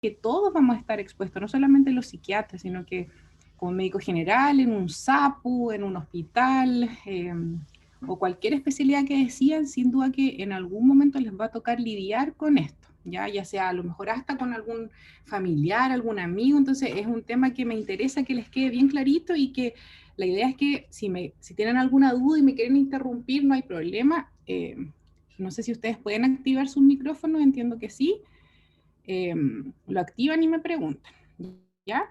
que todos vamos a estar expuestos, no solamente los psiquiatras, sino que como médico general, en un SAPU, en un hospital, o cualquier especialidad que decidan, sin duda que en algún momento les va a tocar lidiar con esto, ya sea a lo mejor hasta con algún familiar, algún amigo. Entonces es un tema que me interesa que les quede bien clarito, y que la idea es que si tienen alguna duda y me quieren interrumpir, no hay problema. No sé si ustedes pueden activar sus micrófonos, entiendo que sí. Lo activan y me preguntan, ¿ya?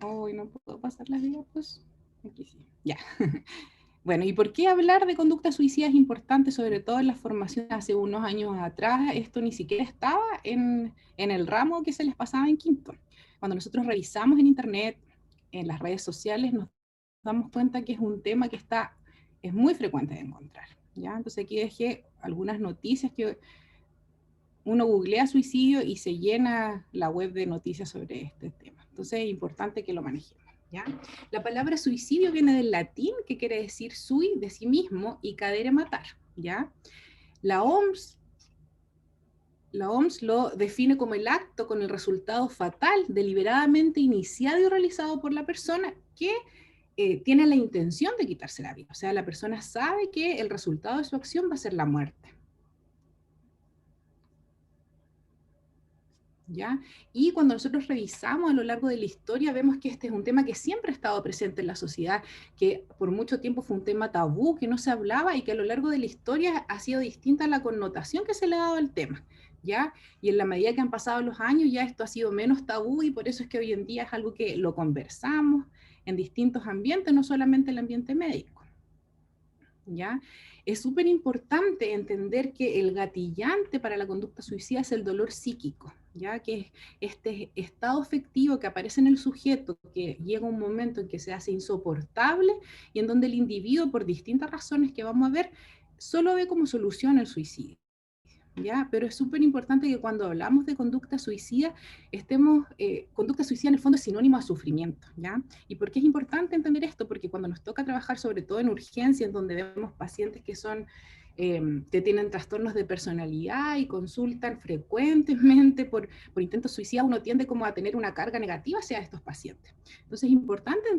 Hoy no puedo pasar las diapos. Aquí sí, ya. Bueno, ¿y por qué hablar de conducta suicida es importante, sobre todo en la formación hace unos años atrás? Esto ni siquiera estaba en el ramo que se les pasaba en quinto. Cuando nosotros revisamos en internet, en las redes sociales, nos damos cuenta que es un tema que es muy frecuente de encontrar, ¿ya? Entonces aquí dejé algunas noticias que uno googlea suicidio y se llena la web de noticias sobre este tema. Entonces es importante que lo manejemos, ¿ya? La palabra suicidio viene del latín, que quiere decir sui, de sí mismo, y cadere, matar, ¿ya? La OMS, la OMS lo define como el acto con el resultado fatal deliberadamente iniciado y realizado por la persona que tiene la intención de quitarse la vida. O sea, la persona sabe que el resultado de su acción va a ser la muerte. ¿Ya? Y cuando nosotros revisamos a lo largo de la historia, vemos que este es un tema que siempre ha estado presente en la sociedad, que por mucho tiempo fue un tema tabú, que no se hablaba, y que a lo largo de la historia ha sido distinta la connotación que se le ha dado al tema, ¿ya? Y en la medida que han pasado los años, ya esto ha sido menos tabú, y por eso es que hoy en día es algo que lo conversamos en distintos ambientes, no solamente el ambiente médico, ¿ya? Es súper importante entender que el gatillante para la conducta suicida es el dolor psíquico, ¿ya? Que es este estado afectivo que aparece en el sujeto, que llega un momento en que se hace insoportable, y en donde el individuo, por distintas razones que vamos a ver, solo ve como solución el suicidio. ¿Ya? Pero es súper importante que cuando hablamos de conducta suicida, conducta suicida en el fondo es sinónimo a sufrimiento, ¿ya? ¿Y por qué es importante entender esto? Porque cuando nos toca trabajar, sobre todo en urgencias, donde vemos pacientes que tienen trastornos de personalidad y consultan frecuentemente por intentos suicidas, uno tiende como a tener una carga negativa hacia estos pacientes. Entonces es importante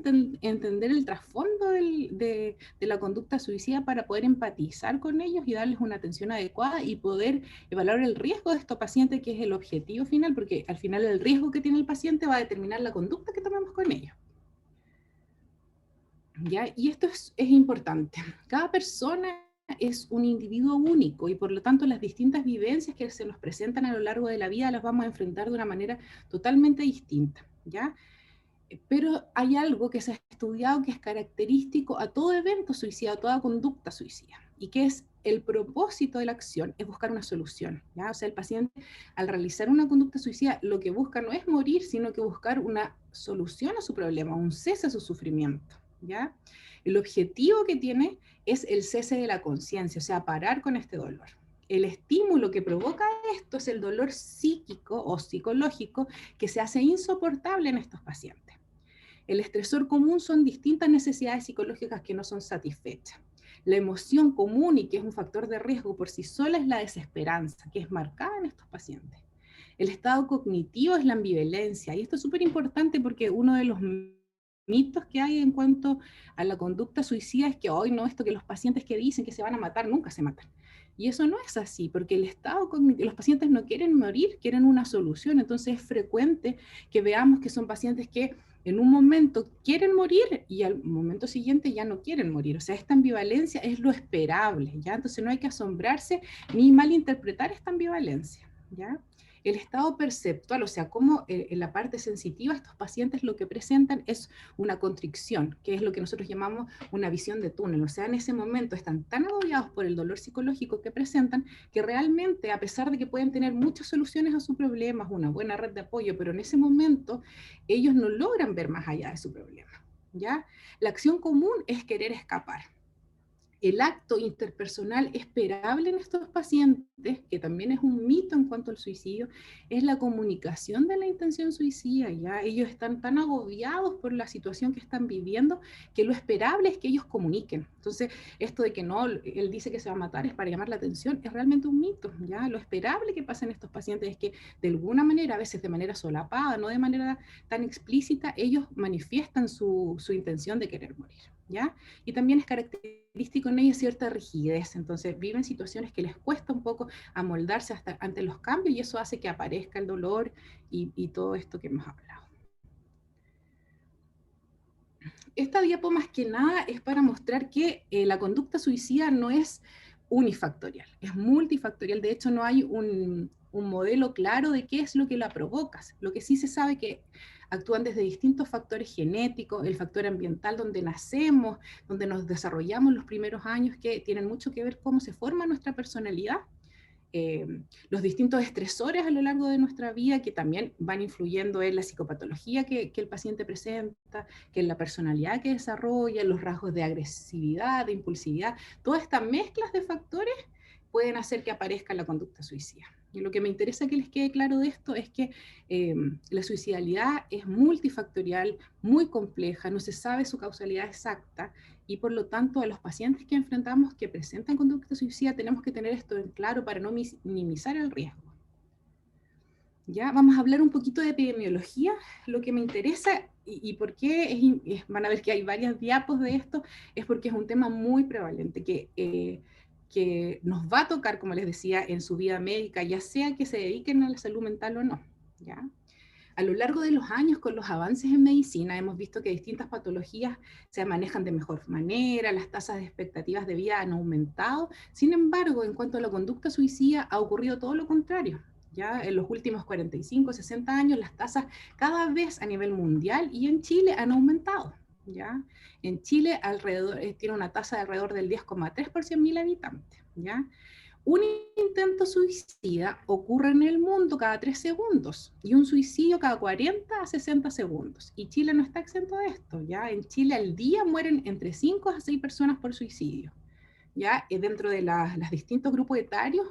entender el trasfondo de la conducta suicida para poder empatizar con ellos y darles una atención adecuada y poder evaluar el riesgo de estos pacientes, que es el objetivo final, porque al final el riesgo que tiene el paciente va a determinar la conducta que tomemos con ellos. ¿Ya? Y esto es importante. Cada persona es un individuo único, y por lo tanto las distintas vivencias que se nos presentan a lo largo de la vida las vamos a enfrentar de una manera totalmente distinta, ¿ya? Pero hay algo que se ha estudiado que es característico a todo evento suicida, a toda conducta suicida, y que es el propósito de la acción, es buscar una solución, ¿ya? O sea, el paciente, al realizar una conducta suicida, lo que busca no es morir, sino que buscar una solución a su problema, un cese a su sufrimiento, ¿ya? El objetivo que tiene es el cese de la conciencia, o sea, parar con este dolor. El estímulo que provoca esto es el dolor psíquico o psicológico, que se hace insoportable en estos pacientes. El estresor común son distintas necesidades psicológicas que no son satisfechas. La emoción común, y que es un factor de riesgo por sí sola, es la desesperanza, que es marcada en estos pacientes. El estado cognitivo es la ambivalencia, y esto es súper importante porque uno de los mitos que hay en cuanto a la conducta suicida es que hoy no, esto que los pacientes que dicen que se van a matar nunca se matan. Y eso no es así, porque el estado cognitivo, los pacientes no quieren morir, quieren una solución. Entonces es frecuente que veamos que son pacientes que en un momento quieren morir y al momento siguiente ya no quieren morir. O sea, esta ambivalencia es lo esperable, ¿ya? Entonces no hay que asombrarse ni malinterpretar esta ambivalencia, ¿ya? El estado perceptual, o sea, como en la parte sensitiva, estos pacientes lo que presentan es una constricción, que es lo que nosotros llamamos una visión de túnel. O sea, en ese momento están tan agobiados por el dolor psicológico que presentan, que realmente, a pesar de que pueden tener muchas soluciones a sus problemas, una buena red de apoyo, pero en ese momento ellos no logran ver más allá de su problema, ¿ya? La acción común es querer escapar. el acto interpersonal esperable en estos pacientes, que también es un mito en cuanto al suicidio, es la comunicación de la intención suicida. Ya ellos están tan agobiados por la situación que están viviendo que lo esperable es que ellos comuniquen. Entonces, esto de que no, él dice que se va a matar es para llamar la atención, es realmente un mito. Ya lo esperable que pasa en estos pacientes es que de alguna manera, a veces de manera solapada, no de manera tan explícita, ellos manifiestan su intención de querer morir. ¿Ya? Y también es característico en ellos cierta rigidez, entonces viven situaciones que les cuesta un poco amoldarse hasta ante los cambios y eso hace que aparezca el dolor y todo esto que hemos hablado. Esta diapo más que nada es para mostrar que la conducta suicida no es unifactorial, es multifactorial. De hecho, no hay un modelo claro de qué es lo que la provoca. Lo que sí se sabe que actúan desde distintos factores genéticos, el factor ambiental donde nacemos, donde nos desarrollamos los primeros años, que tienen mucho que ver cómo se forma nuestra personalidad, los distintos estresores a lo largo de nuestra vida que también van influyendo en la psicopatología que el paciente presenta, que en la personalidad que desarrolla, los rasgos de agresividad, de impulsividad, todas estas mezclas de factores pueden hacer que aparezca la conducta suicida. Y lo que me interesa que les quede claro de esto es que la suicidalidad es multifactorial, muy compleja, no se sabe su causalidad exacta y por lo tanto a los pacientes que enfrentamos que presentan conducta suicida tenemos que tener esto en claro para no minimizar el riesgo. Ya, vamos a hablar un poquito de epidemiología, lo que me interesa y por qué, van a ver que hay varias diapos de esto, es porque es un tema muy prevalente, que nos va a tocar, como les decía, en su vida médica, ya sea que se dediquen a la salud mental o no. ¿Ya? A lo largo de los años, con los avances en medicina, hemos visto que distintas patologías se manejan de mejor manera, las tasas de expectativas de vida han aumentado. Sin embargo, en cuanto a la conducta suicida, ha ocurrido todo lo contrario. Ya en los últimos 45, 60 años, las tasas cada vez a nivel mundial y en Chile han aumentado. ¿Ya? En Chile tiene una tasa de alrededor del 10,3 por 100.000 habitantes. ¿Ya? Un intento suicida ocurre en el mundo cada 3 segundos y un suicidio cada 40 a 60 segundos. Y Chile no está exento de esto, ¿ya? En Chile al día mueren entre 5 a 6 personas por suicidio, ¿ya? Dentro de los distintos grupos etarios,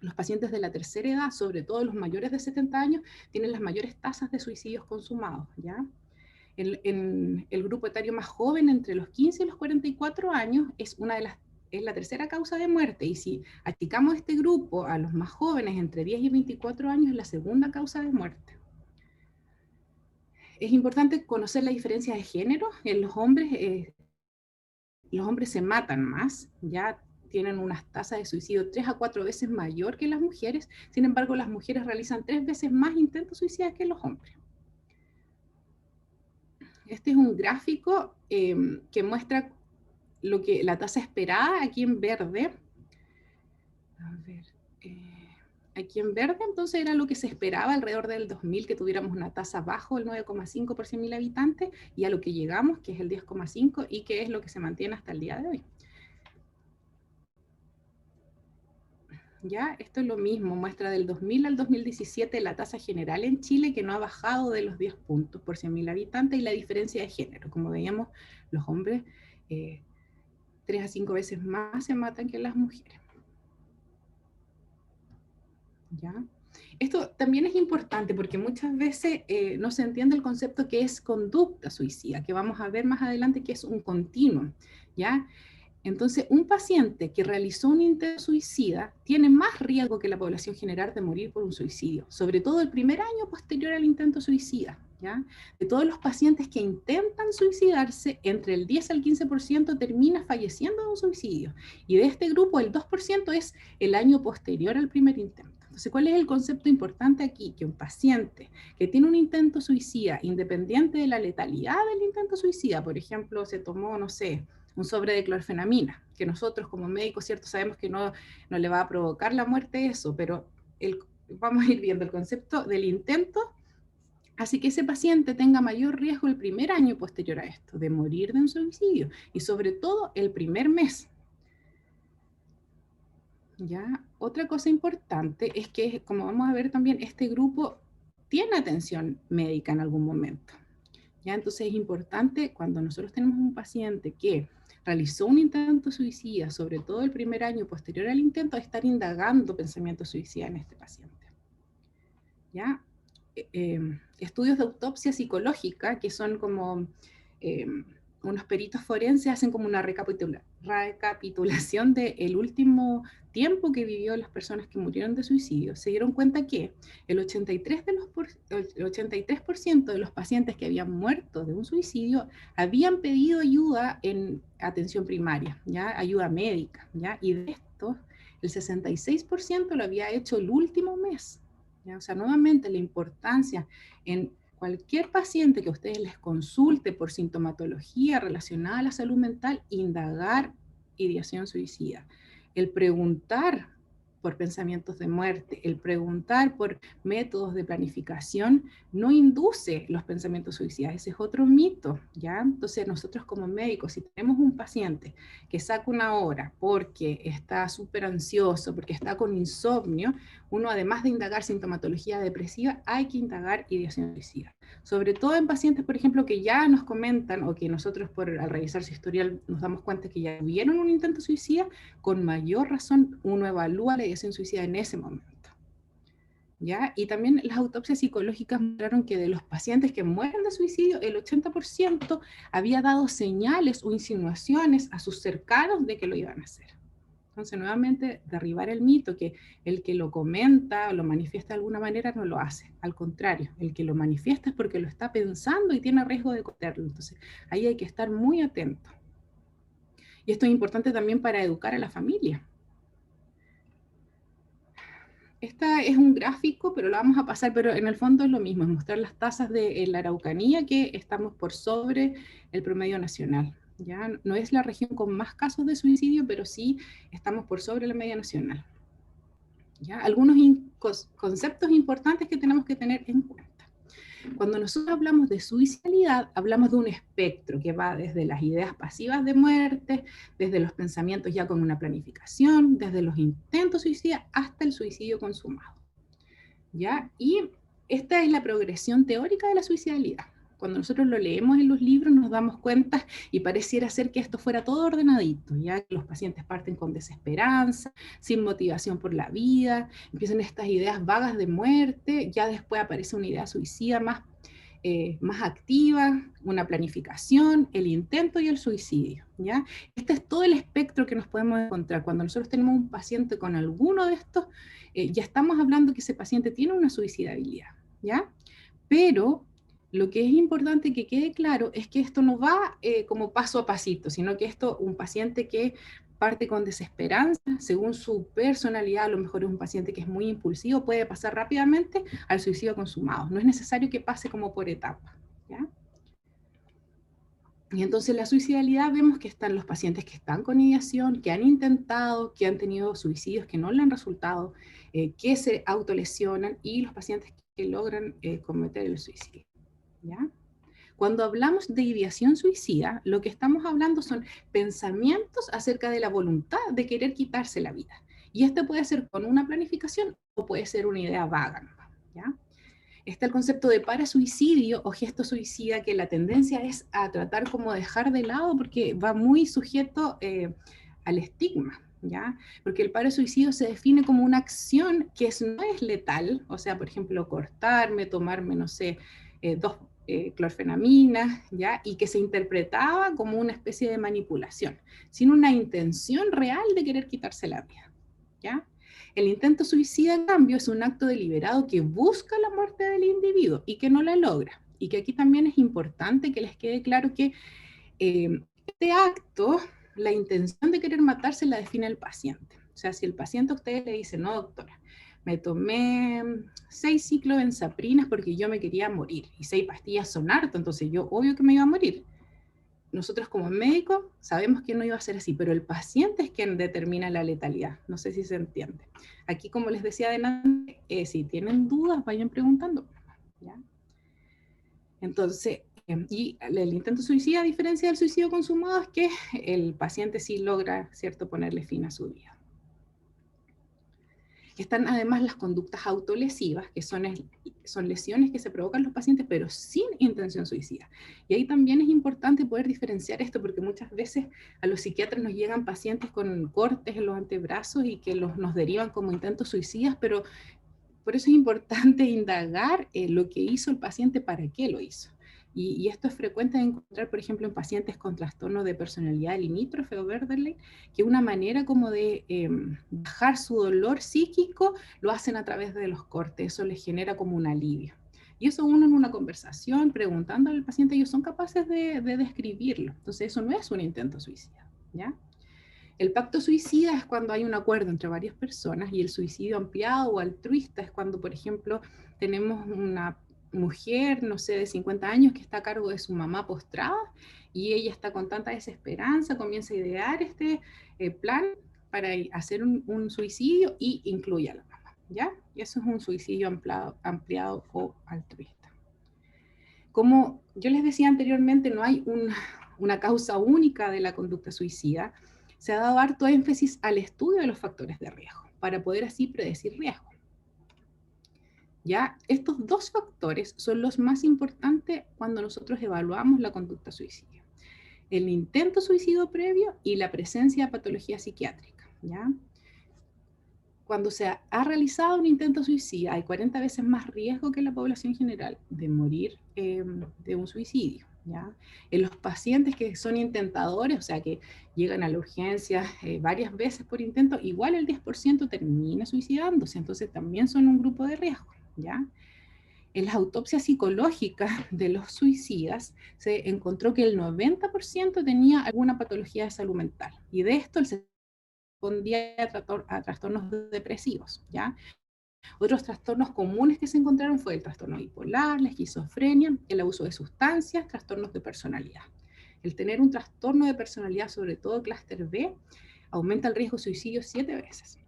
los pacientes de la tercera edad, sobre todo los mayores de 70 años, tienen las mayores tasas de suicidios consumados, ¿ya? En el grupo etario más joven, entre los 15 y los 44 años, es la tercera causa de muerte. Y si achicamos este grupo a los más jóvenes, entre 10 y 24 años, es la segunda causa de muerte. Es importante conocer la diferencia de género. En los hombres se matan más, ya tienen unas tasas de suicidio 3 a 4 veces mayor que las mujeres. Sin embargo, las mujeres realizan 3 veces más intentos suicidas que los hombres. Este es un gráfico que muestra la tasa esperada aquí en verde. A ver, aquí en verde entonces era lo que se esperaba alrededor del 2000, que tuviéramos una tasa bajo el 9,5 por 100.000 habitantes, y a lo que llegamos, que es el 10,5, y que es lo que se mantiene hasta el día de hoy. Ya, esto es lo mismo, muestra del 2000 al 2017 la tasa general en Chile, que no ha bajado de los 10 puntos por 100.000 habitantes, y la diferencia de género. Como veíamos, los hombres 3 a 5 veces más se matan que las mujeres. ¿Ya? Esto también es importante porque muchas veces no se entiende el concepto que es conducta suicida, que vamos a ver más adelante que es un continuum, ¿ya? Entonces, un paciente que realizó un intento suicida tiene más riesgo que la población general de morir por un suicidio, sobre todo el primer año posterior al intento suicida. ¿Ya? De todos los pacientes que intentan suicidarse, entre el 10 al 15% termina falleciendo de un suicidio. Y de este grupo, el 2% es el año posterior al primer intento. Entonces, ¿cuál es el concepto importante aquí? Que un paciente que tiene un intento suicida, independiente de la letalidad del intento suicida, por ejemplo, se tomó, no sé, un sobre de clorfenamina, que nosotros como médicos, cierto, sabemos que no le va a provocar la muerte eso, pero vamos a ir viendo el concepto del intento, así que ese paciente tenga mayor riesgo el primer año posterior a esto, de morir de un suicidio, y sobre todo el primer mes. ¿Ya? Otra cosa importante es que, como vamos a ver también, este grupo tiene atención médica en algún momento. ¿Ya? Entonces es importante cuando nosotros tenemos un paciente que realizó un intento suicida, sobre todo el primer año posterior al intento, a estar indagando pensamientos suicidas en este paciente. ¿Ya? Estudios de autopsia psicológica, que son como unos peritos forenses, hacen como una recapitulación del último tiempo que vivió las personas que murieron de suicidio. Se dieron cuenta que el 83% de los pacientes que habían muerto de un suicidio habían pedido ayuda en atención primaria, ¿ya? Ayuda médica, ¿ya? Y de esto, el 66% lo había hecho el último mes. ¿Ya? O sea, nuevamente la importancia en cualquier paciente que ustedes les consulte por sintomatología relacionada a la salud mental, indagar ideación suicida. El preguntar por pensamientos de muerte, el preguntar por métodos de planificación no induce los pensamientos suicidas. Ese es otro mito, ¿ya? Entonces nosotros como médicos, si tenemos un paciente que saca una hora porque está súper ansioso, porque está con insomnio, uno, además de indagar sintomatología depresiva, hay que indagar ideación suicida. Sobre todo en pacientes, por ejemplo, que ya nos comentan o que nosotros al revisar su historial nos damos cuenta que ya tuvieron un intento suicida, con mayor razón uno evalúa la ideación suicida en ese momento. ¿Ya? Y también las autopsias psicológicas mostraron que de los pacientes que mueren de suicidio, el 80% había dado señales o insinuaciones a sus cercanos de que lo iban a hacer. Entonces, nuevamente, derribar el mito que el que lo comenta o lo manifiesta de alguna manera no lo hace. Al contrario, el que lo manifiesta es porque lo está pensando y tiene riesgo de cometerlo. Entonces, ahí hay que estar muy atento. Y esto es importante también para educar a la familia. Esta es un gráfico, pero lo vamos a pasar, pero en el fondo es lo mismo, es mostrar las tasas de la Araucanía, que estamos por sobre el promedio nacional. ¿Ya? No es la región con más casos de suicidio, pero sí estamos por sobre la media nacional. ¿Ya? Algunos conceptos importantes que tenemos que tener en cuenta. Cuando nosotros hablamos de suicidalidad, hablamos de un espectro que va desde las ideas pasivas de muerte, desde los pensamientos ya con una planificación, desde los intentos suicidas hasta el suicidio consumado. ¿Ya? Y esta es la progresión teórica de la suicidalidad. Cuando nosotros lo leemos en los libros nos damos cuenta y pareciera ser que esto fuera todo ordenadito, ya que los pacientes parten con desesperanza, sin motivación por la vida, empiezan estas ideas vagas de muerte, ya después aparece una idea suicida más activa, una planificación, el intento y el suicidio, ¿ya? Este es todo el espectro que nos podemos encontrar. Cuando nosotros tenemos un paciente con alguno de estos, ya estamos hablando que ese paciente tiene una suicidabilidad, ¿ya? Pero lo que es importante que quede claro es que esto no va como paso a pasito, sino que esto, un paciente que parte con desesperanza, según su personalidad, a lo mejor es un paciente que es muy impulsivo, puede pasar rápidamente al suicidio consumado. No es necesario que pase como por etapas, ¿ya? Y entonces la suicidalidad vemos que están los pacientes que están con ideación, que han intentado, que han tenido suicidios que no le han resultado, que se autolesionan, y los pacientes que logran cometer el suicidio, ¿ya? Cuando hablamos de ideación suicida, lo que estamos hablando son pensamientos acerca de la voluntad de querer quitarse la vida. Y esto puede ser con una planificación o puede ser una idea vaga, ¿ya? Está el concepto de parasuicidio o gesto suicida, que la tendencia es a tratar como dejar de lado porque va muy sujeto al estigma, ¿ya? Porque el parasuicidio se define como una acción que no es letal, o sea, por ejemplo, cortarme, tomarme, no sé, dos clorfenaminas, ¿ya? Y que se interpretaba como una especie de manipulación, sin una intención real de querer quitarse la vida, ¿ya? El intento suicida, en cambio, es un acto deliberado que busca la muerte del individuo y que no la logra. Y que aquí también es importante que les quede claro que este acto, la intención de querer matarse la define el paciente. O sea, si el paciente a ustedes le dice, no, doctora, me tomé 6 ciclobenzaprinas porque yo me quería morir, y 6 pastillas son harto, entonces yo obvio que me iba a morir. Nosotros como médicos sabemos que no iba a ser así, pero el paciente es quien determina la letalidad. No sé si se entiende. Aquí, como les decía adelante, si tienen dudas, vayan preguntando, ¿ya? Entonces, y el intento suicida, a diferencia del suicidio consumado, es que el paciente sí logra, ¿cierto?, ponerle fin a su vida. Están además las conductas autolesivas, que son son lesiones que se provocan los pacientes, pero sin intención suicida. Y ahí también es importante poder diferenciar esto, porque muchas veces a los psiquiatras nos llegan pacientes con cortes en los antebrazos y que nos derivan como intentos suicidas, pero por eso es importante indagar lo que hizo el paciente, para qué lo hizo. Y esto es frecuente de encontrar, por ejemplo, en pacientes con trastorno de personalidad limítrofe o borderline, que una manera como de bajar su dolor psíquico lo hacen a través de los cortes. Eso les genera como un alivio. Y eso uno en una conversación, preguntándole al paciente, ellos son capaces de describirlo. Entonces eso no es un intento suicida, ¿ya? El pacto suicida es cuando hay un acuerdo entre varias personas, y el suicidio ampliado o altruista es cuando, por ejemplo, tenemos una mujer, no sé, de 50 años que está a cargo de su mamá postrada, y ella está con tanta desesperanza, comienza a idear este plan para hacer un suicidio y incluye a la mamá, ¿ya? Y eso es un suicidio ampliado o altruista. Como yo les decía anteriormente, no hay una causa única de la conducta suicida. Se ha dado harto énfasis al estudio de los factores de riesgo para poder así predecir riesgo. ¿Ya? Estos dos factores son los más importantes cuando nosotros evaluamos la conducta suicida: el intento suicidio previo y la presencia de patología psiquiátrica, ¿ya? Cuando se ha realizado un intento suicida, hay 40 veces más riesgo que en la población general de morir de un suicidio, ¿ya? En los pacientes que son intentadores, o sea, que llegan a la urgencia varias veces por intento, igual el 10% termina suicidándose, entonces también son un grupo de riesgo, ¿ya? En las autopsias psicológicas de los suicidas se encontró que el 90% tenía alguna patología de salud mental, y de esto el respondía a trastornos depresivos, ¿ya? Otros trastornos comunes que se encontraron fue el trastorno bipolar, la esquizofrenia, el abuso de sustancias, trastornos de personalidad. El tener un trastorno de personalidad, sobre todo clúster B, aumenta el riesgo de suicidio 7 veces.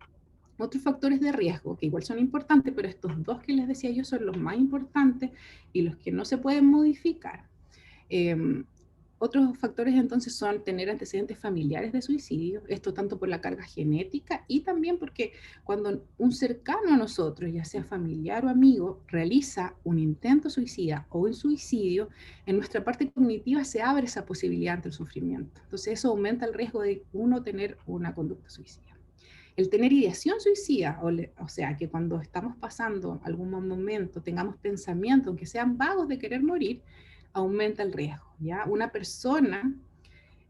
Otros factores de riesgo, que igual son importantes, pero estos dos que les decía yo son los más importantes y los que no se pueden modificar. Otros factores entonces son tener antecedentes familiares de suicidio, esto tanto por la carga genética y también porque cuando un cercano a nosotros, ya sea familiar o amigo, realiza un intento suicida o un suicidio, en nuestra parte cognitiva se abre esa posibilidad ante el sufrimiento. Entonces eso aumenta el riesgo de uno tener una conducta suicida. El tener ideación suicida, o sea, que cuando estamos pasando algún momento tengamos pensamientos, aunque sean vagos, de querer morir, aumenta el riesgo, ¿ya? Una persona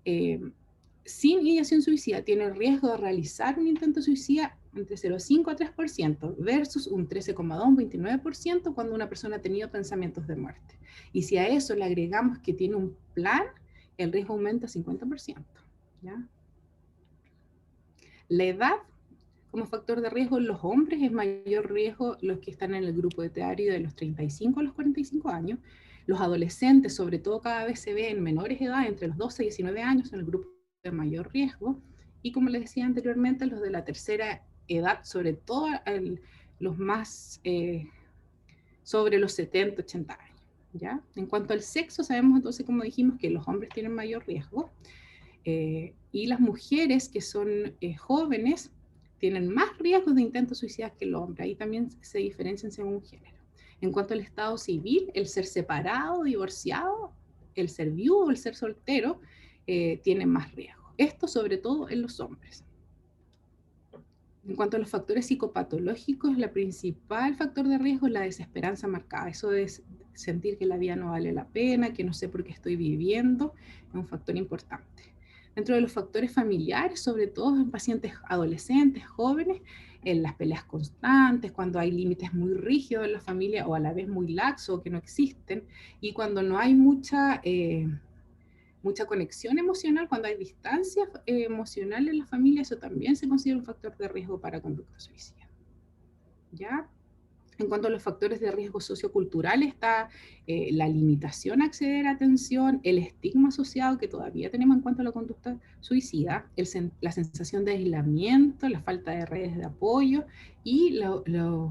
sin ideación suicida tiene el riesgo de realizar un intento suicida entre 0,5 a 3%, versus un 13,2, un 29% cuando una persona ha tenido pensamientos de muerte. Y si a eso le agregamos que tiene un plan, el riesgo aumenta 50%, ¿ya? La edad como factor de riesgo en los hombres es mayor riesgo los que están en el grupo etario de los 35 a los 45 años. Los adolescentes, sobre todo, cada vez se ven en menores de edad, entre los 12 y 19 años, en el grupo de mayor riesgo. Y como les decía anteriormente, los de la tercera edad, sobre todo los más sobre los 70, 80 años, ¿ya? En cuanto al sexo, sabemos entonces, como dijimos, que los hombres tienen mayor riesgo. Y las mujeres que son jóvenes tienen más riesgos de intentos suicidas que el hombre. Ahí también se diferencian según género. En cuanto al estado civil, el ser separado, divorciado, el ser viudo o el ser soltero tienen más riesgo. Esto sobre todo en los hombres. En cuanto a los factores psicopatológicos, el principal factor de riesgo es la desesperanza marcada. Eso de sentir que la vida no vale la pena, que no sé por qué estoy viviendo, es un factor importante. Dentro de los factores familiares, sobre todo en pacientes adolescentes, jóvenes, en las peleas constantes, cuando hay límites muy rígidos en la familia o a la vez muy laxos o que no existen, y cuando no hay mucha conexión emocional, cuando hay distancia emocional en la familia, eso también se considera un factor de riesgo para conducta suicida, ¿ya? En cuanto a los factores de riesgo sociocultural, está la limitación a acceder a atención, el estigma asociado que todavía tenemos en cuanto a la conducta suicida, la sensación de aislamiento, la falta de redes de apoyo y lo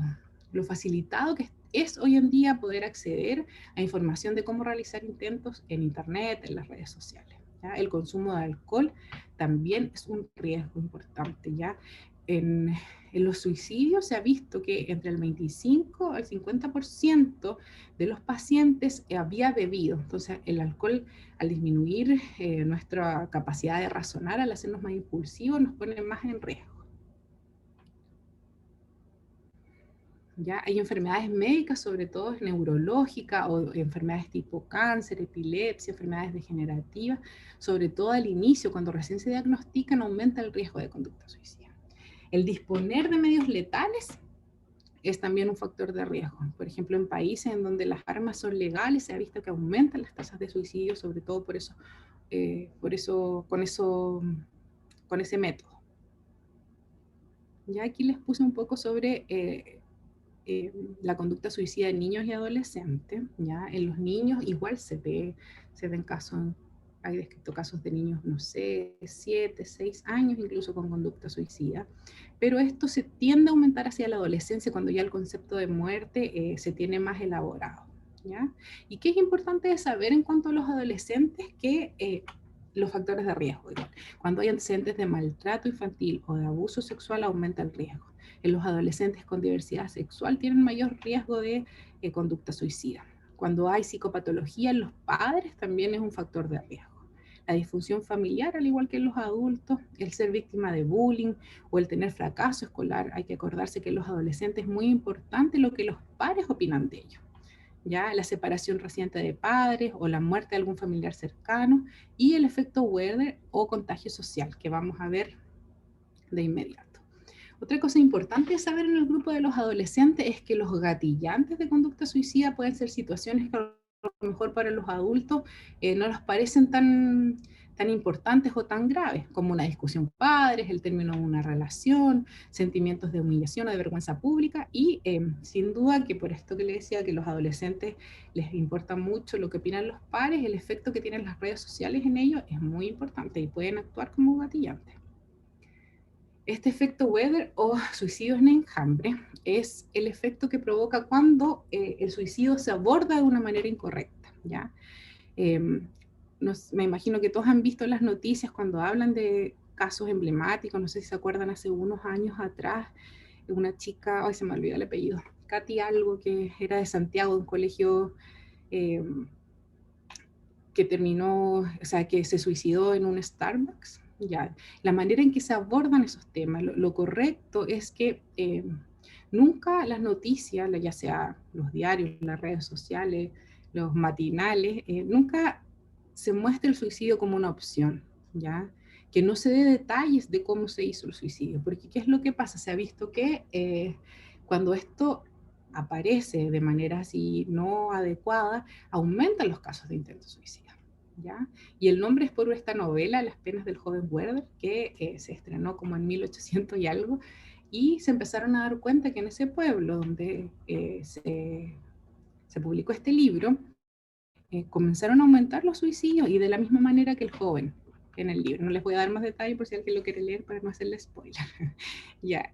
facilitado que es hoy en día poder acceder a información de cómo realizar intentos en Internet, en las redes sociales, ¿ya? El consumo de alcohol también es un riesgo importante, ¿ya? en los suicidios se ha visto que entre el 25 al 50% de los pacientes había bebido. Entonces, el alcohol, al disminuir nuestra capacidad de razonar, al hacernos más impulsivos, nos pone más en riesgo. ¿Ya? Hay enfermedades médicas, sobre todo neurológicas, o enfermedades tipo cáncer, epilepsia, enfermedades degenerativas, sobre todo al inicio, cuando recién se diagnostican, aumenta el riesgo de conducta suicida. El disponer de medios letales es también un factor de riesgo. Por ejemplo, en países en donde las armas son legales, se ha visto que aumentan las tasas de suicidio, sobre todo con ese método. Ya aquí les puse un poco sobre la conducta suicida en niños y adolescentes. ¿Ya? En los niños igual se ven casos, hay descrito casos de niños, no sé, 7, 6 años, incluso con conducta suicida. Pero esto se tiende a aumentar hacia la adolescencia, cuando ya el concepto de muerte se tiene más elaborado. ¿Ya? ¿Y qué es importante saber en cuanto a los adolescentes? Que los factores de riesgo, igual. Cuando hay antecedentes de maltrato infantil o de abuso sexual, aumenta el riesgo. En los adolescentes con diversidad sexual tienen mayor riesgo de conducta suicida. Cuando hay psicopatología en los padres, también es un factor de riesgo. La disfunción familiar, al igual que en los adultos, el ser víctima de bullying o el tener fracaso escolar, hay que acordarse que en los adolescentes es muy importante lo que los padres opinan de ellos. ¿Ya? La separación reciente de padres o la muerte de algún familiar cercano, y el efecto Werder o contagio social, que vamos a ver de inmediato. Otra cosa importante de saber en el grupo de los adolescentes es que los gatillantes de conducta suicida pueden ser situaciones que a lo mejor para los adultos no les parecen tan importantes o tan graves, como una discusión con padres, el término de una relación, sentimientos de humillación o de vergüenza pública, y sin duda que por esto que le decía, que a los adolescentes les importa mucho lo que opinan los padres, el efecto que tienen las redes sociales en ellos es muy importante y pueden actuar como gatillantes. Este efecto Weber o suicidio en enjambre es el efecto que provoca cuando el suicidio se aborda de una manera incorrecta, ¿ya? Me imagino que todos han visto las noticias cuando hablan de casos emblemáticos. No sé si se acuerdan, hace unos años atrás, una chica, ay, se me olvidó el apellido, Katy algo, que era de Santiago, de un colegio eh, que terminó, o sea, que se suicidó en un Starbucks. Ya, la manera en que se abordan esos temas, lo correcto es que nunca las noticias, ya sea los diarios, las redes sociales, los matinales, nunca se muestre el suicidio como una opción, ¿ya? Que no se dé detalles de cómo se hizo el suicidio, porque ¿qué es lo que pasa? Se ha visto que cuando esto aparece de manera así no adecuada, aumentan los casos de intento suicida, ¿ya? Y el nombre es por esta novela, Las penas del joven Werther, que se estrenó como en 1800 y algo, y se empezaron a dar cuenta que en ese pueblo donde se publicó este libro, comenzaron a aumentar los suicidios, y de la misma manera que el joven en el libro. No les voy a dar más detalles por si alguien lo quiere leer para no hacerle spoiler. Ya.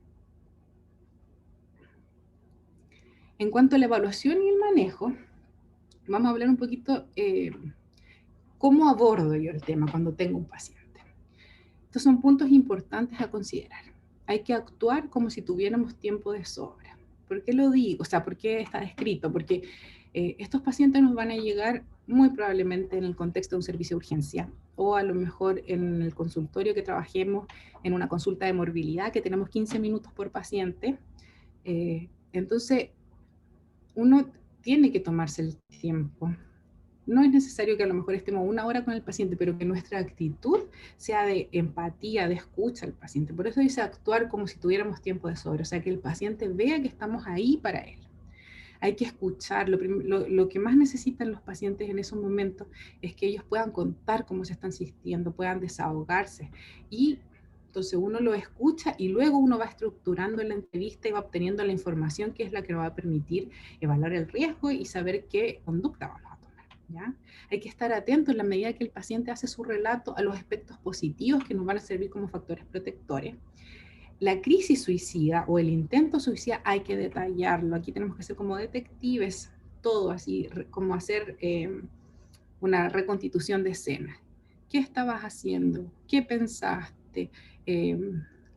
En cuanto a la evaluación y el manejo, vamos a hablar un poquito cómo abordo yo el tema cuando tengo un paciente. Estos son puntos importantes a considerar. Hay que actuar como si tuviéramos tiempo de sobra. ¿Por qué lo digo? O sea, ¿por qué está descrito? Porque estos pacientes nos van a llegar muy probablemente en el contexto de un servicio de urgencia, o a lo mejor en el consultorio que trabajemos en una consulta de morbilidad, que tenemos 15 minutos por paciente. Entonces, uno tiene que tomarse el tiempo. No es necesario que a lo mejor estemos una hora con el paciente, pero que nuestra actitud sea de empatía, de escucha al paciente. Por eso dice actuar como si tuviéramos tiempo de sobra, o sea, que el paciente vea que estamos ahí para él. Hay que escuchar. Lo que más necesitan los pacientes en esos momentos es que ellos puedan contar cómo se están sintiendo, puedan desahogarse. Y entonces uno lo escucha y luego uno va estructurando la entrevista y va obteniendo la información que es la que nos va a permitir evaluar el riesgo y saber qué conducta vamos a tomar, ¿ya? Hay que estar atentos en la medida que el paciente hace su relato a los aspectos positivos que nos van a servir como factores protectores. La crisis suicida o el intento suicida hay que detallarlo. Aquí tenemos que ser como detectives, todo así, como hacer una reconstitución de escena. ¿Qué estabas haciendo? ¿Qué pensaste?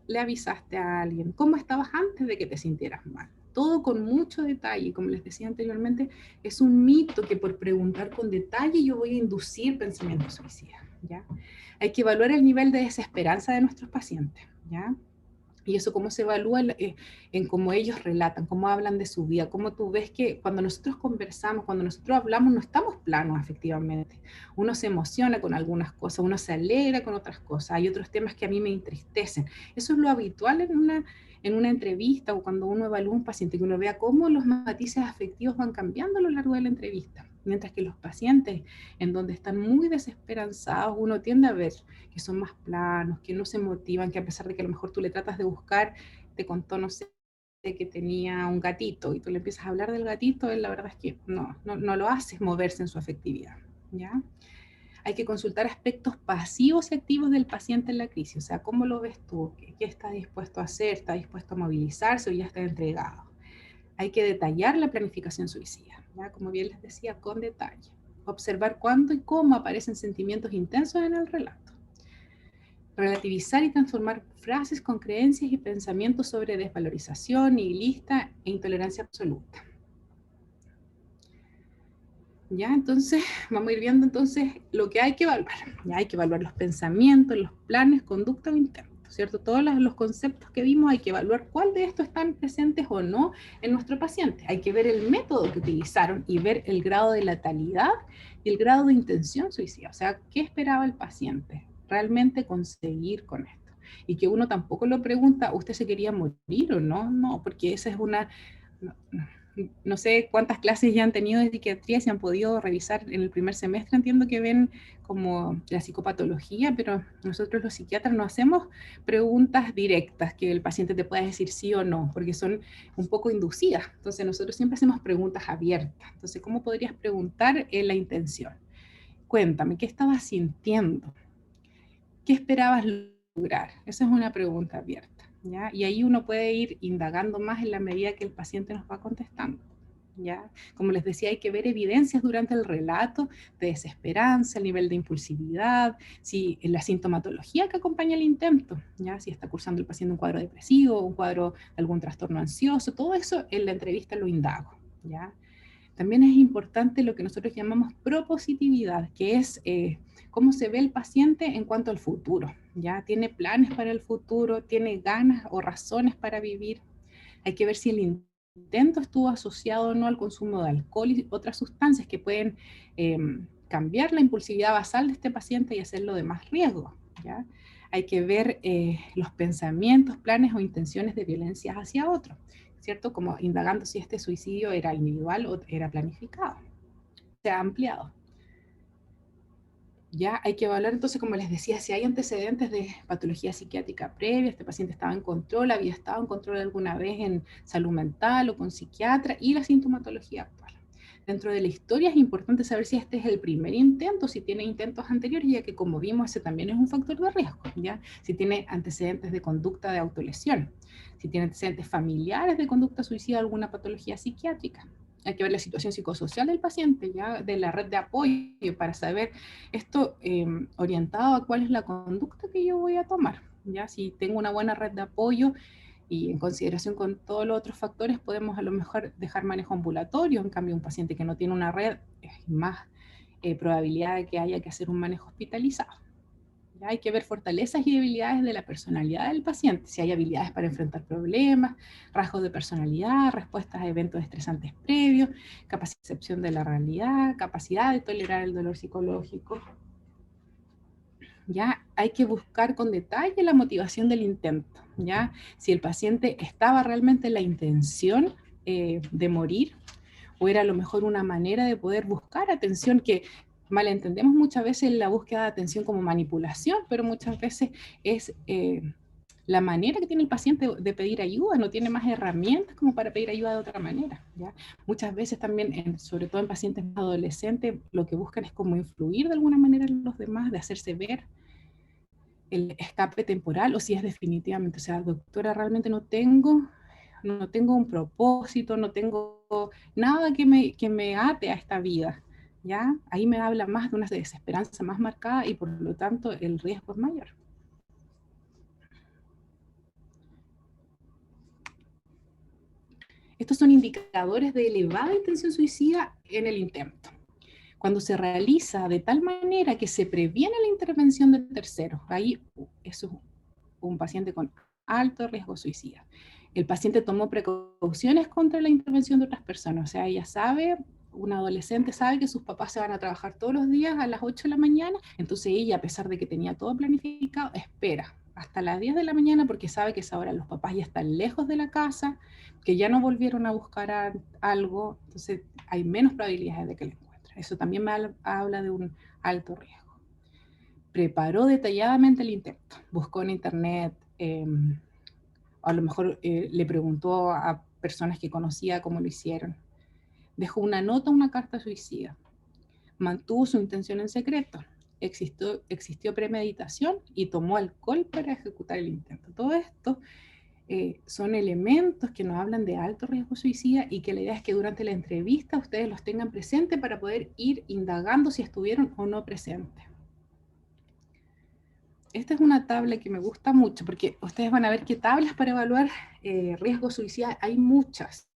le avisaste a alguien, cómo estabas antes de que te sintieras mal. Todo con mucho detalle, como les decía anteriormente, es un mito que por preguntar con detalle yo voy a inducir pensamientos suicidas, ¿ya? Hay que evaluar el nivel de desesperanza de nuestros pacientes, ¿ya? Y eso cómo se evalúa en cómo ellos relatan, cómo hablan de su vida, cómo tú ves que cuando nosotros conversamos, cuando nosotros hablamos, no estamos planos efectivamente. Uno se emociona con algunas cosas, uno se alegra con otras cosas. Hay otros temas que a mí me entristecen. Eso es lo habitual en una entrevista o cuando uno evalúa a un paciente, que uno vea cómo los matices afectivos van cambiando a lo largo de la entrevista. Mientras que los pacientes en donde están muy desesperanzados, uno tiende a ver que son más planos, que no se motivan, que a pesar de que a lo mejor tú le tratas de buscar, te contó, no sé, que tenía un gatito y tú le empiezas a hablar del gatito, él la verdad es que no lo haces moverse en su afectividad, ¿ya? Hay que consultar aspectos pasivos y activos del paciente en la crisis, o sea, ¿cómo lo ves tú? ¿Qué está dispuesto a hacer? ¿Está dispuesto a movilizarse o ya está entregado? Hay que detallar la planificación suicida, ¿ya? Como bien les decía, con detalle. Observar cuándo y cómo aparecen sentimientos intensos en el relato. Relativizar y transformar frases con creencias y pensamientos sobre desvalorización, nihilista e intolerancia absoluta. Ya, entonces, vamos a ir viendo entonces lo que hay que evaluar. Ya hay que evaluar los pensamientos, los planes, conducta o intentos, ¿cierto? Todos los conceptos que vimos hay que evaluar cuál de estos están presentes o no en nuestro paciente. Hay que ver el método que utilizaron y ver el grado de letalidad y el grado de intención suicida. O sea, ¿qué esperaba el paciente realmente conseguir con esto? Y que uno tampoco lo pregunta, ¿usted se quería morir o no? No, porque esa es una... No, no sé cuántas clases ya han tenido de psiquiatría, si han podido revisar en el primer semestre, entiendo que ven como la psicopatología, pero nosotros los psiquiatras no hacemos preguntas directas que el paciente te pueda decir sí o no, porque son un poco inducidas. Entonces nosotros siempre hacemos preguntas abiertas. Entonces, ¿cómo podrías preguntar en la intención? Cuéntame, ¿qué estabas sintiendo? ¿Qué esperabas lograr? Esa es una pregunta abierta, ¿ya? Y ahí uno puede ir indagando más en la medida que el paciente nos va contestando, ¿ya? Como les decía, hay que ver evidencias durante el relato de desesperanza, el nivel de impulsividad, si la sintomatología que acompaña el intento, ¿ya? Si está cursando el paciente un cuadro depresivo, un cuadro de algún trastorno ansioso, todo eso en la entrevista lo indago, ¿ya? También es importante lo que nosotros llamamos propositividad, que es cómo se ve el paciente en cuanto al futuro. ¿Ya? ¿Tiene planes para el futuro? ¿Tiene ganas o razones para vivir? Hay que ver si el intento estuvo asociado o no al consumo de alcohol y otras sustancias que pueden eh, cambiar la impulsividad basal de este paciente y hacerlo de más riesgo. ¿Ya? Hay que ver los pensamientos, planes o intenciones de violencia hacia otro, ¿cierto? Como indagando si este suicidio era individual o era planificado, se ha ampliado. Ya hay que evaluar entonces, como les decía, si hay antecedentes de patología psiquiátrica previa, este paciente estaba en control, había estado en control alguna vez en salud mental o con psiquiatra, y la sintomatología actual. Dentro de la historia es importante saber si este es el primer intento, si tiene intentos anteriores, ya que como vimos, ese también es un factor de riesgo, ¿ya? Si tiene antecedentes de conducta de autolesión, si tiene antecedentes familiares de conducta suicida, alguna patología psiquiátrica. Hay que ver la situación psicosocial del paciente, ya de la red de apoyo, para saber esto orientado a cuál es la conducta que yo voy a tomar. Ya si tengo una buena red de apoyo y en consideración con todos los otros factores, podemos a lo mejor dejar manejo ambulatorio. En cambio, un paciente que no tiene una red, es más probabilidad de que haya que hacer un manejo hospitalizado. Ya hay que ver fortalezas y debilidades de la personalidad del paciente, si hay habilidades para enfrentar problemas, rasgos de personalidad, respuestas a eventos estresantes previos, capacidad de percepción de la realidad, capacidad de tolerar el dolor psicológico. Ya hay que buscar con detalle la motivación del intento, ya si el paciente estaba realmente en la intención de morir, o era a lo mejor una manera de poder buscar atención, que malentendemos muchas veces la búsqueda de atención como manipulación, pero muchas veces es la manera que tiene el paciente de pedir ayuda, no tiene más herramientas como para pedir ayuda de otra manera, ¿ya? Muchas veces también, sobre todo en pacientes adolescentes, lo que buscan es como influir de alguna manera en los demás, de hacerse ver el escape temporal, o si es definitivamente, o sea, doctora, realmente no tengo un propósito, no tengo nada que me ate a esta vida, ¿ya? Ahí me habla más de una desesperanza más marcada y por lo tanto el riesgo es mayor. Estos son indicadores de elevada intención suicida en el intento. Cuando se realiza de tal manera que se previene la intervención de terceros, ahí eso es un paciente con alto riesgo suicida. El paciente tomó precauciones contra la intervención de otras personas, o sea, ella sabe, una adolescente sabe que sus papás se van a trabajar todos los días a las 8 de la mañana, entonces ella, a pesar de que tenía todo planificado, espera hasta las 10 de la mañana porque sabe que esa hora los papás ya están lejos de la casa, que ya no volvieron a buscar algo, entonces hay menos probabilidades de que lo encuentren. Eso también me habla de un alto riesgo. Preparó detalladamente el intento, buscó en internet, a lo mejor le preguntó a personas que conocía cómo lo hicieron, dejó una nota, una carta suicida, mantuvo su intención en secreto, existió premeditación y tomó alcohol para ejecutar el intento. Todo esto son elementos que nos hablan de alto riesgo suicida y que la idea es que durante la entrevista ustedes los tengan presentes para poder ir indagando si estuvieron o no presentes. Esta es una tabla que me gusta mucho porque ustedes van a ver que tablas para evaluar riesgo suicida hay muchas.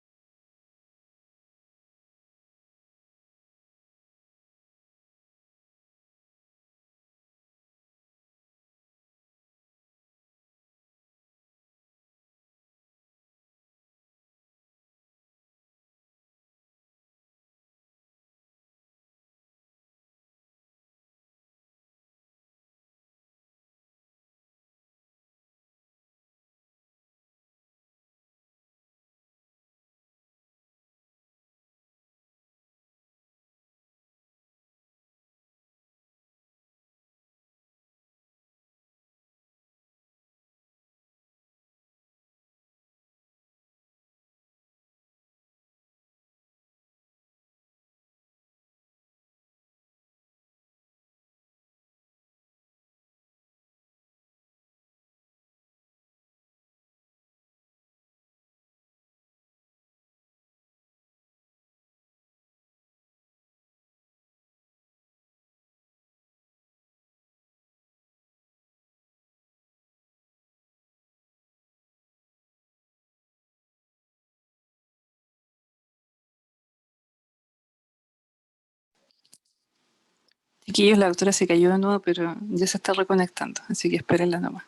Chiquillos, la doctora se cayó de nuevo, pero ya se está reconectando, así que espérenla nomás.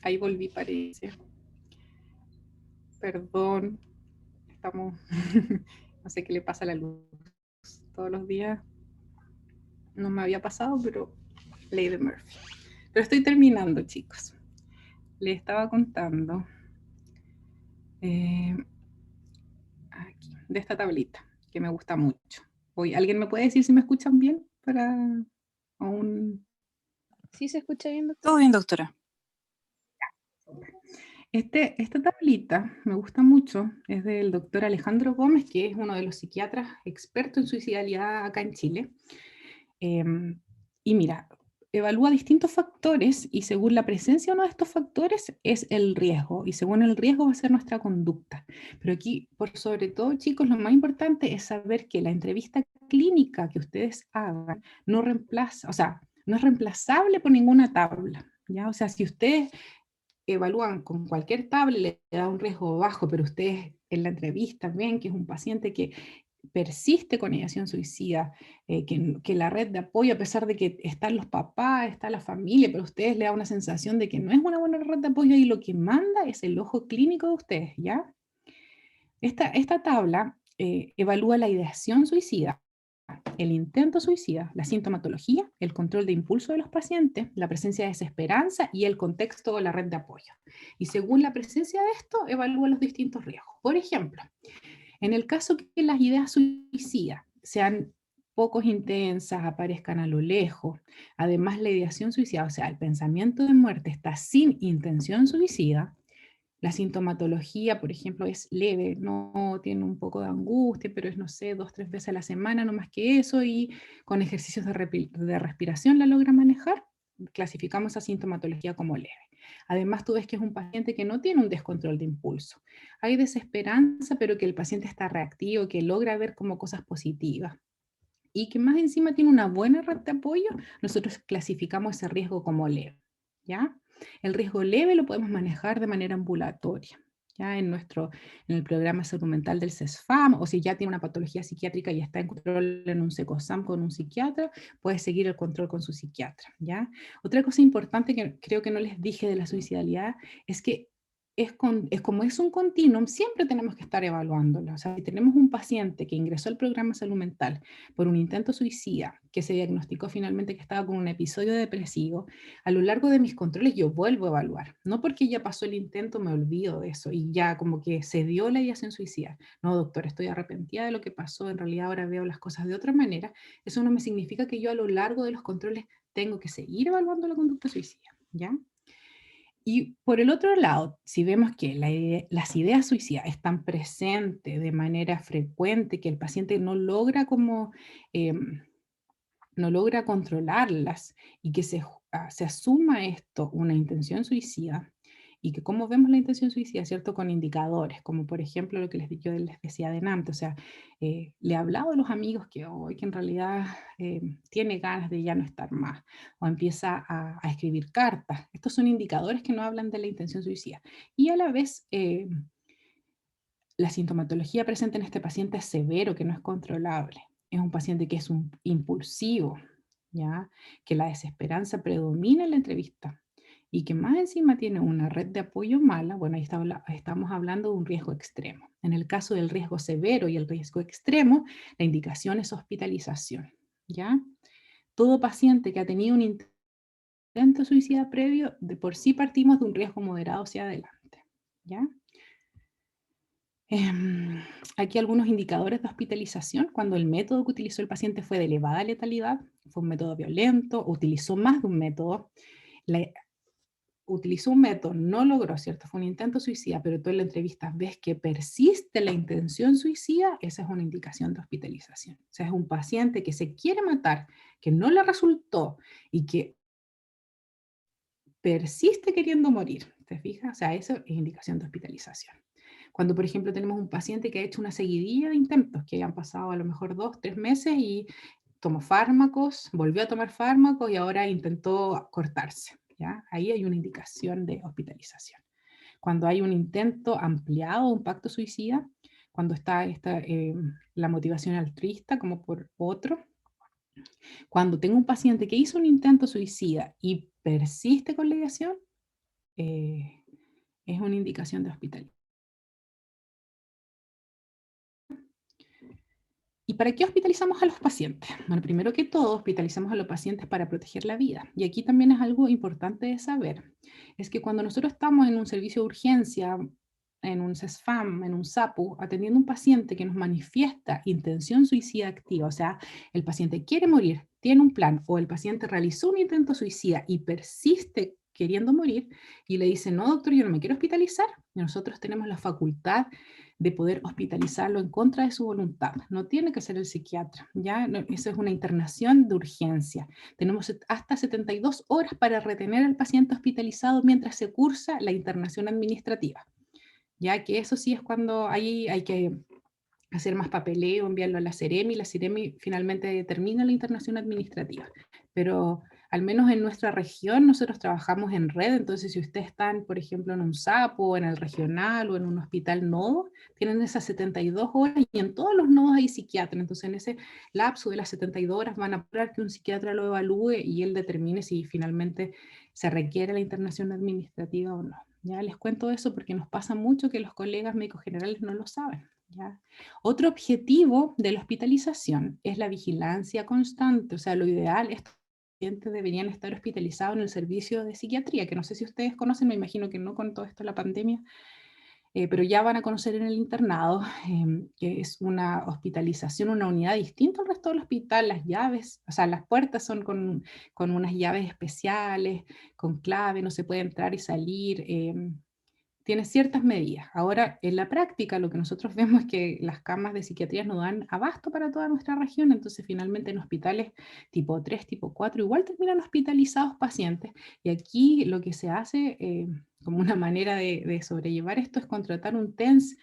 Ahí volví, parece. Perdón, estamos, no sé qué le pasa a la luz todos los días. No me había pasado, pero ley de Murphy. Pero estoy terminando, chicos. Les estaba contando aquí, de esta tablita, que me gusta mucho. Hoy, ¿alguien me puede decir si me escuchan bien? Para un... ¿Sí se escucha bien, doctora? Todo bien, doctora. Esta tablita me gusta mucho, es del doctor Alejandro Gómez, que es uno de los psiquiatras expertos en suicidalidad acá en Chile. Y mira, evalúa distintos factores y según la presencia de uno de estos factores es el riesgo y según el riesgo va a ser nuestra conducta. Pero aquí, por sobre todo, chicos, lo más importante es saber que la entrevista clínica que ustedes hagan no reemplaza, o sea, no es reemplazable por ninguna tabla, ¿ya? O sea, si ustedes evalúan con cualquier tabla, le da un riesgo bajo, pero ustedes en la entrevista ven que es un paciente que persiste con ideación suicida, que la red de apoyo, a pesar de que están los papás, está la familia, pero a ustedes le da una sensación de que no es una buena red de apoyo y lo que manda es el ojo clínico de ustedes, ¿ya? Esta tabla evalúa la ideación suicida, el intento suicida, la sintomatología, el control de impulso de los pacientes, la presencia de desesperanza y el contexto o la red de apoyo. Y según la presencia de esto, evalúa los distintos riesgos. Por ejemplo, en el caso que las ideas suicidas sean pocos intensas, aparezcan a lo lejos, además la ideación suicida, o sea, el pensamiento de muerte está sin intención suicida, la sintomatología, por ejemplo, es leve, no tiene un poco de angustia, pero es, no sé, 2, 3 veces a la semana, no más que eso, y con ejercicios de respiración la logra manejar, clasificamos esa sintomatología como leve. Además, tú ves que es un paciente que no tiene un descontrol de impulso. Hay desesperanza, pero que el paciente está reactivo, que logra ver como cosas positivas. Y que más encima tiene una buena red de apoyo, nosotros clasificamos ese riesgo como leve, ¿ya? El riesgo leve lo podemos manejar de manera ambulatoria, ¿ya? En el programa de salud mental del CESFAM, o si ya tiene una patología psiquiátrica y está en control en un SECOSAM con un psiquiatra, puede seguir el control con su psiquiatra, ¿ya? Otra cosa importante que creo que no les dije de la suicidalidad es que como es un continuum, siempre tenemos que estar evaluándolo. O sea, si tenemos un paciente que ingresó al programa de salud mental por un intento suicida, que se diagnosticó finalmente que estaba con un episodio depresivo, a lo largo de mis controles yo vuelvo a evaluar. No porque ya pasó el intento me olvido de eso y ya como que se dio la ideación suicida. No, doctor, estoy arrepentida de lo que pasó, en realidad ahora veo las cosas de otra manera. Eso no me significa que yo a lo largo de los controles tengo que seguir evaluando la conducta suicida, ¿ya? Y por el otro lado, si vemos que las ideas suicidas están presentes de manera frecuente, que el paciente no logra como, no logra controlarlas y que se asuma esto una intención suicida y que como vemos la intención suicida, ¿cierto? Con indicadores, como por ejemplo lo que yo les decía de NAMT, o sea, le he hablado a los amigos que hoy que en realidad tiene ganas de ya no estar más o empieza a escribir cartas. Estos son indicadores que no hablan de la intención suicida. Y a la vez, la sintomatología presente en este paciente es severo, que no es controlable. Es un paciente que es un impulsivo, ¿ya? Que la desesperanza predomina en la entrevista y que más encima tiene una red de apoyo mala. Bueno, estamos hablando de un riesgo extremo. En el caso del riesgo severo y el riesgo extremo, la indicación es hospitalización, ¿ya? Todo paciente que ha tenido un intento suicida previo, de por sí partimos de un riesgo moderado hacia adelante, ¿ya? Aquí algunos indicadores de hospitalización, cuando el método que utilizó el paciente fue de elevada letalidad, fue un método violento, utilizó más de un método, le- utilizó un método, no logró, ¿cierto? Fue un intento suicida, pero tú en la entrevista ves que persiste la intención suicida, esa es una indicación de hospitalización. O sea, es un paciente que se quiere matar, que no le resultó y que persiste queriendo morir, ¿te fijas? O sea, eso es indicación de hospitalización. Cuando, por ejemplo, tenemos un paciente que ha hecho una seguidilla de intentos, que han pasado a lo mejor 2, 3 meses y tomó fármacos, volvió a tomar fármacos y ahora intentó cortarse, ¿ya? Ahí hay una indicación de hospitalización. Cuando hay un intento ampliado, un pacto suicida, cuando está la motivación altruista como por otro, cuando tengo un paciente que hizo un intento suicida y persiste con la ideación, eh, es una indicación de hospitalización. ¿Y para qué hospitalizamos a los pacientes? Bueno, primero que todo, hospitalizamos a los pacientes para proteger la vida. Y aquí también es algo importante de saber, es que cuando nosotros estamos en un servicio de urgencia, en un CESFAM, en un SAPU, atendiendo a un paciente que nos manifiesta intención suicida activa, o sea, el paciente quiere morir, tiene un plan, o el paciente realizó un intento suicida y persiste queriendo morir, y le dice, no, doctor, yo no me quiero hospitalizar, y nosotros tenemos la facultad de poder hospitalizarlo en contra de su voluntad. No tiene que ser el psiquiatra, ¿ya? No, eso es una internación de urgencia. Tenemos hasta 72 horas para retener al paciente hospitalizado mientras se cursa la internación administrativa, ya que eso sí es cuando hay que hacer más papeleo, enviarlo a la Seremi finalmente determina la internación administrativa. Pero al menos en nuestra región nosotros trabajamos en red, entonces si ustedes están, por ejemplo, en un SAPO, o en el regional o en un hospital nodo, tienen esas 72 horas y en todos los nodos hay psiquiatra, entonces en ese lapso de las 72 horas van a esperar que un psiquiatra lo evalúe y él determine si finalmente se requiere la internación administrativa o no. Ya les cuento eso porque nos pasa mucho que los colegas médicos generales no lo saben. ¿ya? Otro objetivo de la hospitalización es la vigilancia constante, o sea, lo ideal es que los pacientes deberían estar hospitalizados en el servicio de psiquiatría, que no sé si ustedes conocen, me imagino que no con todo esto de la pandemia, pero ya van a conocer en el internado, que es una hospitalización, una unidad distinta al resto del hospital, las llaves, o sea, las puertas son con unas llaves especiales, con clave, no se puede entrar y salir, tiene ciertas medidas. Ahora, en la práctica, lo que nosotros vemos es que las camas de psiquiatría no dan abasto para toda nuestra región, entonces finalmente en hospitales tipo 3, tipo 4, igual terminan hospitalizados pacientes. Y aquí lo que se hace, como una manera de sobrellevar esto, es contratar un TENS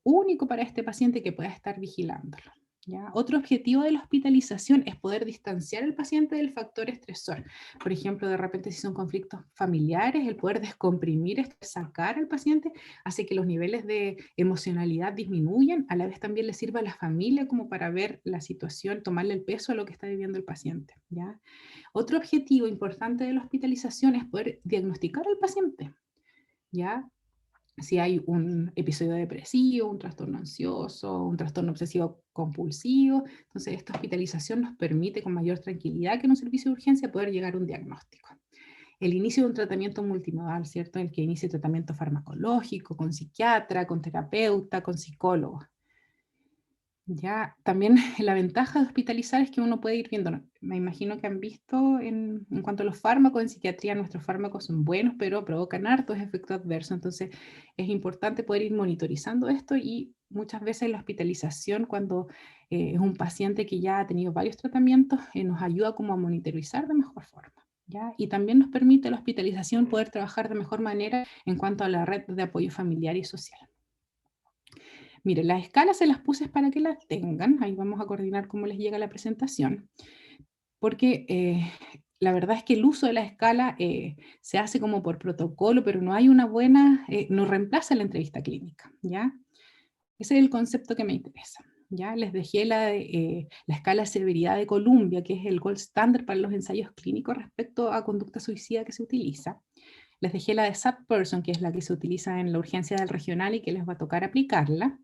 único para este paciente que pueda estar vigilándolo. ¿Ya? Otro objetivo de la hospitalización es poder distanciar al paciente del factor estresor. Por ejemplo, de repente si son conflictos familiares, el poder descomprimir esto, sacar al paciente, hace que los niveles de emocionalidad disminuyan, a la vez también le sirva a la familia como para ver la situación, tomarle el peso a lo que está viviendo el paciente. ¿Ya? Otro objetivo importante de la hospitalización es poder diagnosticar al paciente. ¿Ya? Si hay un episodio depresivo, un trastorno ansioso, un trastorno obsesivo compulsivo. Entonces, esta hospitalización nos permite con mayor tranquilidad que en un servicio de urgencia poder llegar a un diagnóstico. El inicio de un tratamiento multimodal, ¿cierto? El que inicie tratamiento farmacológico, con psiquiatra, con terapeuta, con psicólogo. Ya, también la ventaja de hospitalizar es que uno puede ir viendo, ¿no? Me imagino que han visto en cuanto a los fármacos, en psiquiatría nuestros fármacos son buenos, pero provocan hartos efectos adversos, entonces es importante poder ir monitorizando esto y muchas veces la hospitalización cuando es un paciente que ya ha tenido varios tratamientos, nos ayuda como a monitorizar de mejor forma. ¿Ya? Y también nos permite la hospitalización poder trabajar de mejor manera en cuanto a la red de apoyo familiar y social. Mire, las escalas se las puse para que las tengan. Ahí vamos a coordinar cómo les llega la presentación. Porque la verdad es que el uso de la escala se hace como por protocolo, pero no hay una buena, no reemplaza la entrevista clínica, ¿ya? Ese es el concepto que me interesa. ¿Ya? Les dejé la escala de severidad de Columbia, que es el gold standard para los ensayos clínicos respecto a conducta suicida que se utiliza. Les dejé la de SAT Person, que es la que se utiliza en la urgencia del regional y que les va a tocar aplicarla.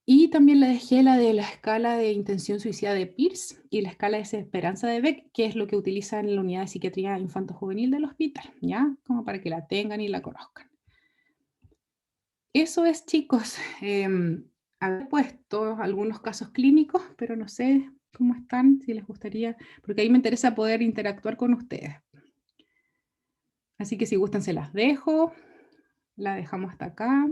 Y también le dejé la de la escala de intención suicida de Pierce y la escala de desesperanza de Beck, que es lo que utiliza en la unidad de psiquiatría infanto-juvenil del hospital, ¿ya? Como para que la tengan y la conozcan. Eso es, chicos. Haber puesto algunos casos clínicos, pero no sé cómo están, si les gustaría, porque ahí me interesa poder interactuar con ustedes. Así que si gustan se las dejo, la dejamos hasta acá.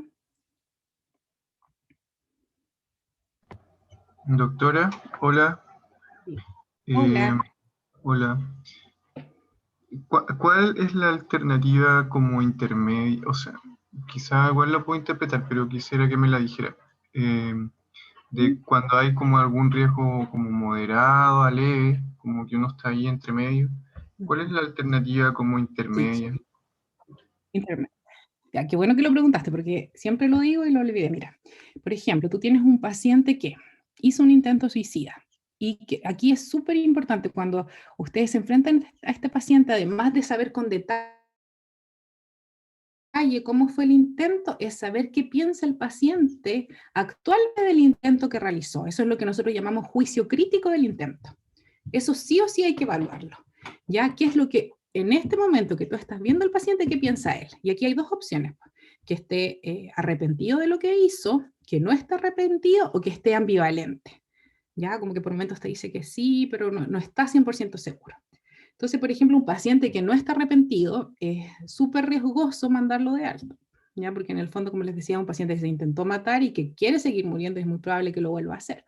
Doctora, hola. Sí. Eh, Hola. hola. ¿Cuál es la alternativa como intermedia? O sea, quizá igual la puedo interpretar, pero quisiera que me la dijera. De cuando hay como algún riesgo como moderado a leve, como que uno está ahí entre medio. ¿Cuál es la alternativa como Sí, intermedia? intermedio. Ya, qué bueno que lo preguntaste, porque siempre lo digo y lo olvidé. Mira, por ejemplo, tú tienes un paciente que hizo un intento suicida y que aquí es súper importante cuando ustedes se enfrentan a este paciente, además de saber con detalle cómo fue el intento, es saber qué piensa el paciente actualmente del intento que realizó. Eso es lo que nosotros llamamos juicio crítico del intento. Eso sí o sí hay que evaluarlo. ¿Ya? ¿Qué es lo que en este momento que tú estás viendo al paciente, qué piensa él? Y aquí hay dos opciones. Que esté arrepentido de lo que hizo, que no esté arrepentido o que esté ambivalente. ¿Ya? Como que por momentos te dice que sí, pero no está 100% seguro. Entonces, por ejemplo, un paciente que no está arrepentido, es súper riesgoso mandarlo de alta. ¿Ya? Porque en el fondo, como les decía, un paciente que se intentó matar y que quiere seguir muriendo, es muy probable que lo vuelva a hacer.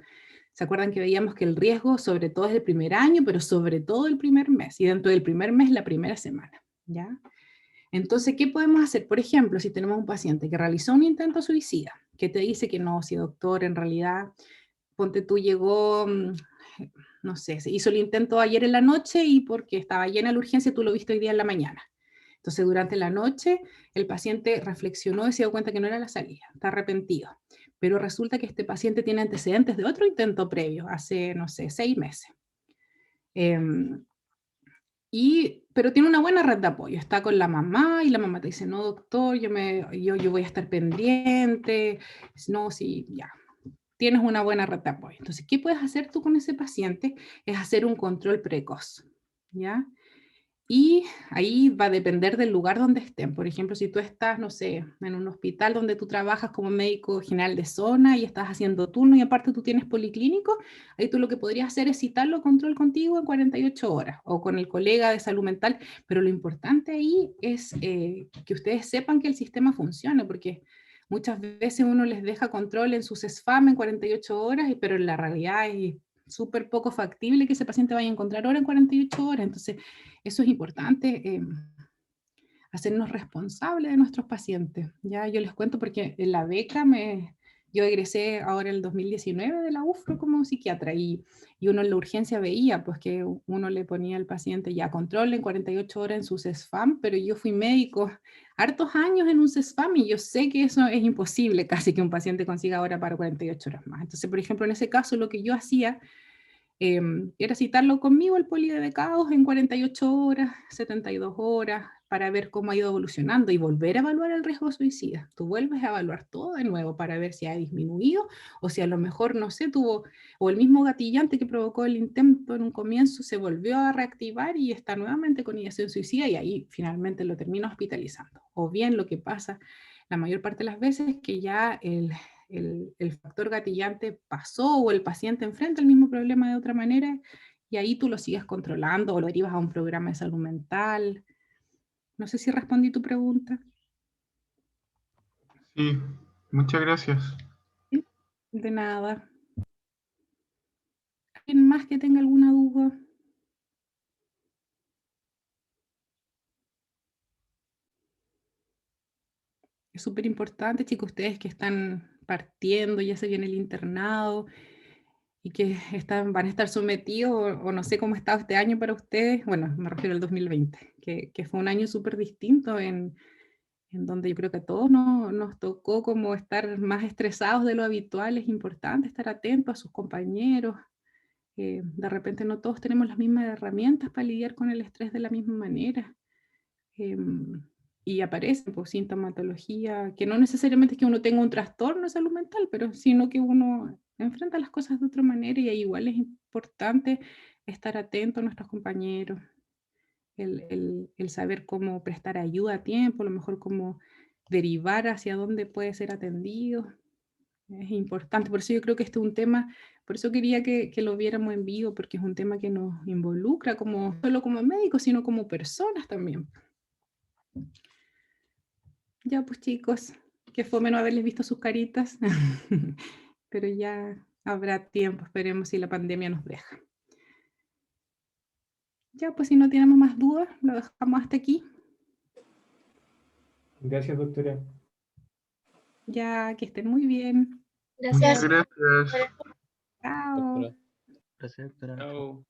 ¿Se acuerdan que veíamos que el riesgo sobre todo es el primer año, pero sobre todo el primer mes, y dentro del primer mes la primera semana? ¿Ya? Entonces, ¿qué podemos hacer? Por ejemplo, si tenemos un paciente que realizó un intento suicida, que te dice que no, si doctor, en realidad, ponte tú, llegó, no sé, se hizo el intento ayer en la noche y porque estaba llena la urgencia, tú lo viste hoy día en la mañana. Entonces, durante la noche, el paciente reflexionó y se dio cuenta que no era la salida, está arrepentido. Pero resulta que este paciente tiene antecedentes de otro intento previo, hace, no sé, 6 meses. Y pero tiene una buena red de apoyo, está con la mamá y la mamá te dice, no doctor, yo voy a estar pendiente, no, sí, ya, tienes una buena red de apoyo. Entonces, ¿qué puedes hacer tú con ese paciente? Es hacer un control precoz, ¿ya? Y ahí va a depender del lugar donde estén. Por ejemplo, si tú estás, no sé, en un hospital donde tú trabajas como médico general de zona y estás haciendo turno y aparte tú tienes policlínico, ahí tú lo que podrías hacer es citarlo a control contigo en 48 horas o con el colega de salud mental. Pero lo importante ahí es que ustedes sepan que el sistema funciona, porque muchas veces uno les deja control en sus SFAM en 48 horas, pero en la realidad es súper poco factible que ese paciente vaya a encontrar hora en 48 horas. Entonces, eso es importante, hacernos responsables de nuestros pacientes. Ya yo les cuento porque en la beca yo egresé ahora en el 2019 de la UFRO como psiquiatra y uno en la urgencia veía pues que uno le ponía al paciente ya control en 48 horas en su CESFAM, pero yo fui médico hartos años en un CESFAM y yo sé que eso es imposible casi que un paciente consiga hora para 48 horas más. Entonces, por ejemplo, en ese caso lo que yo hacía era citarlo conmigo el poli de becados en 48 horas, 72 horas, para ver cómo ha ido evolucionando y volver a evaluar el riesgo de suicida. Tú vuelves a evaluar todo de nuevo para ver si ha disminuido o si a lo mejor, no sé, o el mismo gatillante que provocó el intento en un comienzo se volvió a reactivar y está nuevamente con ideación suicida y ahí finalmente lo termina hospitalizando. O bien lo que pasa la mayor parte de las veces es que ya el factor gatillante pasó o el paciente enfrenta el mismo problema de otra manera y ahí tú lo sigues controlando o lo derivas a un programa de salud mental. No sé si respondí tu pregunta. Sí, muchas gracias. ¿Sí? De nada. ¿Alguien más que tenga alguna duda? Es súper importante, chicos, ustedes que están partiendo, ya se viene el internado y que van a estar sometidos, o no sé cómo está este año para ustedes, bueno, me refiero al 2020, que fue un año súper distinto en donde yo creo que a todos nos tocó como estar más estresados de lo habitual. Es importante estar atento a sus compañeros. De repente no todos tenemos las mismas herramientas para lidiar con el estrés de la misma manera. Y aparecen pues, sintomatología, que no necesariamente es que uno tenga un trastorno de salud mental, pero sino que uno enfrenta las cosas de otra manera y ahí igual es importante estar atento a nuestros compañeros, el saber cómo prestar ayuda a tiempo, a lo mejor cómo derivar hacia dónde puede ser atendido. Es importante, por eso yo creo que este es un tema, por eso quería que lo viéramos en vivo, porque es un tema que nos involucra como, solo como médicos, sino como personas también. Ya pues chicos, que fome no haberles visto sus caritas, pero ya habrá tiempo, esperemos si la pandemia nos deja. Ya pues si no tenemos más dudas, lo dejamos hasta aquí. Gracias, doctora. Ya, que estén muy bien. Muchas Gracias. gracias. Chao. Gracias, doctora. Chao.